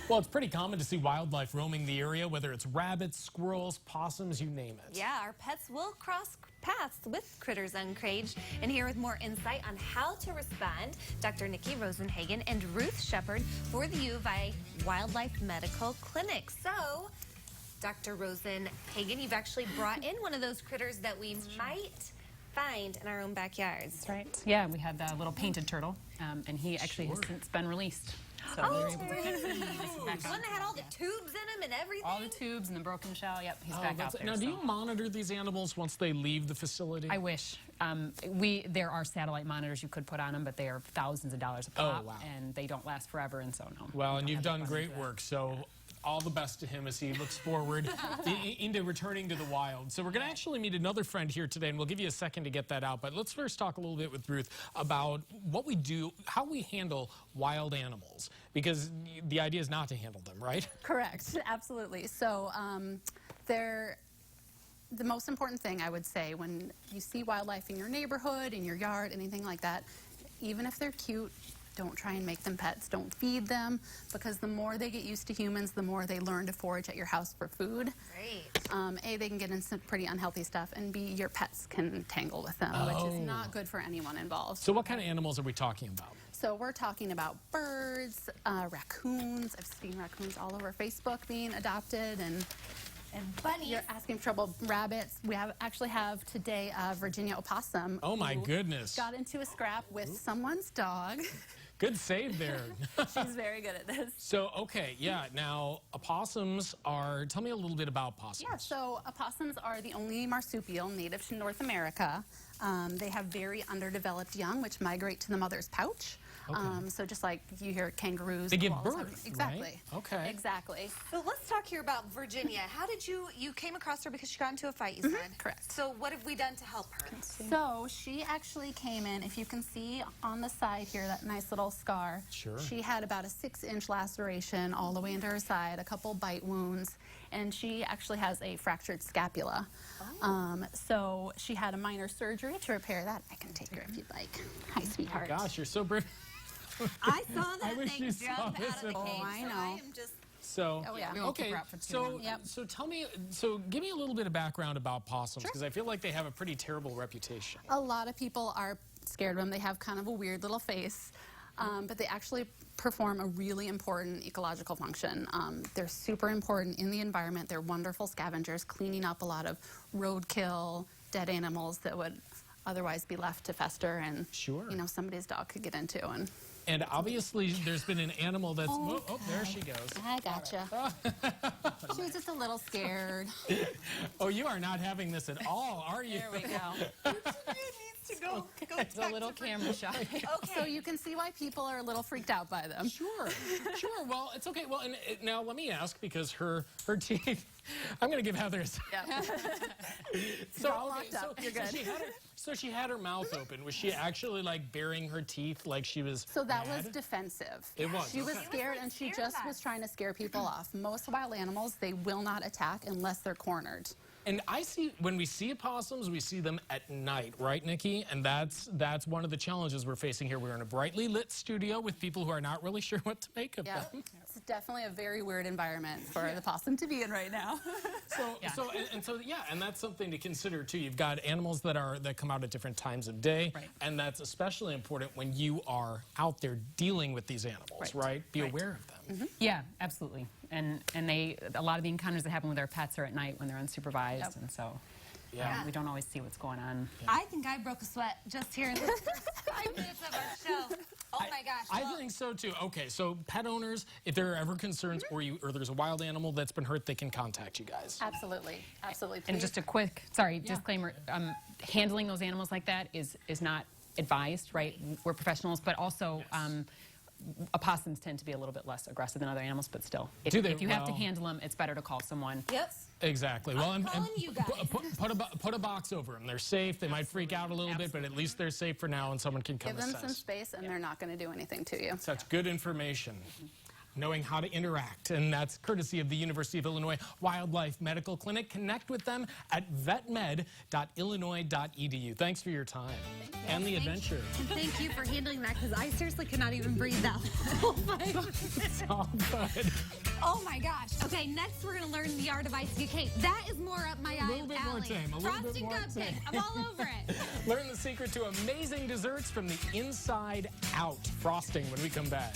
Well, it's pretty common to see wildlife roaming the area, whether it's rabbits, squirrels, possums, you name it. Yeah, our pets will cross paths with Critters Uncaged. And here with more insight on how to respond, Dr. Nikki Rosenhagen and Ruth Shepard for the U of I Wildlife Medical Clinic. So, Dr. Rosenhagen, you've actually brought in one of those critters that we might find in our own backyards. That's right. Yeah, we had the little painted turtle, and he actually has since been released. So Oh, we were able to the one that had all the tubes in him and everything? all the tubes and the broken shell. Yep, he's back out there. Now, do you monitor these animals once they leave the facility? I wish. There are satellite monitors you could put on them, but they are thousands of dollars a pop, and they don't last forever, and so no. Well, and you've done great work, so all the best to him as he looks forward into returning to the wild. So we're going to actually meet another friend here today, and we'll give you a second to get that out. But let's first talk a little bit with Ruth about what we do, how we handle wild animals, because the idea is not to handle them, right? Correct, absolutely. So the most important thing I would say when you see wildlife in your neighborhood, in your yard, anything like that, even if they're cute, don't try and make them pets. Don't feed them, because the more they get used to humans, the more they learn to forage at your house for food. Great. A, they can get into pretty unhealthy stuff, and B, your pets can tangle with them, which is not good for anyone involved. So what kind of animals are we talking about? So we're talking about birds, raccoons. I've seen raccoons all over Facebook being adopted, and bunnies. You're asking for trouble. Rabbits. We actually have today a Virginia opossum. Oh my goodness. Got into a scrap with someone's dog. Good save there. She's very good at this. So, okay, yeah, now opossums are, tell me a little bit about possums. Yeah, so opossums are the only marsupial native to North America. They have very underdeveloped young, which migrate to the mother's pouch. Okay. So just like you hear kangaroos. They give koalas have- birth, Exactly. right? Okay. Exactly. So let's talk here about Virginia. How did you came across her because she got into a fight, you said? Correct. So what have we done to help her? So she actually came in, if you can see on the side here, that nice little scar. Sure. She had about a 6-inch laceration all the way into her side, a couple bite wounds, and she actually has a fractured scapula. So she had a minor surgery to repair that. I can take her if you'd like. Hi, sweetheart. Gosh, you're so brave. I saw that wish thing you saw jump this out of the at cage. home. I know. So I am just So, Oh, yeah. We won't keep okay, her out for too so, long. Yep. so tell me, so give me a little bit of background about possums, because I feel like they have a pretty terrible reputation. A lot of people are scared of them. They have kind of a weird little face, but they actually perform a really important ecological function. They're super important in the environment. They're wonderful scavengers, cleaning up a lot of roadkill, dead animals that would otherwise be left to fester, and Sure. you know, somebody's dog could get into. And obviously, there's been an animal that's, oh, there she goes. I gotcha. She was just a little scared. Oh, you are not having this at all, are you? There we go. needs to go It's a little camera shot. Okay. So you can see why people are a little freaked out by them. Sure, sure. Well, it's okay. Well, and now let me ask, because her teeth. I'm going to give Heather a second. Yeah. So, all locked up. You're good. So she had her mouth open. Was she actually like baring her teeth like she was So that mad? was defensive. It was, She was okay. scared, and she just was trying to scare people off. Most wild animals, they will not attack unless they're cornered. And I see, when we see opossums, we see them at night, right, Nikki? And that's one of the challenges we're facing here. We're in a brightly lit studio with people who are not really sure what to make of Yeah, them. it's definitely a very weird environment for the possum to be in right now. And that's something to consider too. You've got animals that come out at different times of day, Right. and that's especially important when you are out there dealing with these animals, right? Be aware of them. Yeah, absolutely. And a lot of the encounters that happen with our pets are at night when they're unsupervised, Yep. and so Yeah. we don't always see what's going on. I think I broke a sweat just here in the first 5 minutes of our show. Oh my gosh. I think so too. Okay, so pet owners, if there are ever concerns or there's a wild animal that's been hurt, they can contact you guys. Absolutely, absolutely. And just a quick, disclaimer, handling those animals like that is not advised, right? We're professionals, but also opossums tend to be a little bit less aggressive than other animals, but still, if you have to handle them, it's better to call someone. Yep. Exactly. Well, I'm calling you guys. Put a box over them. They're safe. They might freak out a little bit, but at least they're safe for now, and someone can come give them assess. some space, and they're not going to do anything to you. Such good information. knowing how to interact. And that's courtesy of the University of Illinois Wildlife Medical Clinic. Connect with them at vetmed.illinois.edu. Thanks for your time and the adventure. And thank you for handling that, because I seriously could not even breathe that whole fight. It's all good. Oh my gosh. Okay, next we're going to learn the art of icing a cake. That is more up my alley. A little bit more tame. A little bit more Frosting tame. cupcake. I'm all over it. Learn the secret to amazing desserts from the inside out. Frosting when we come back.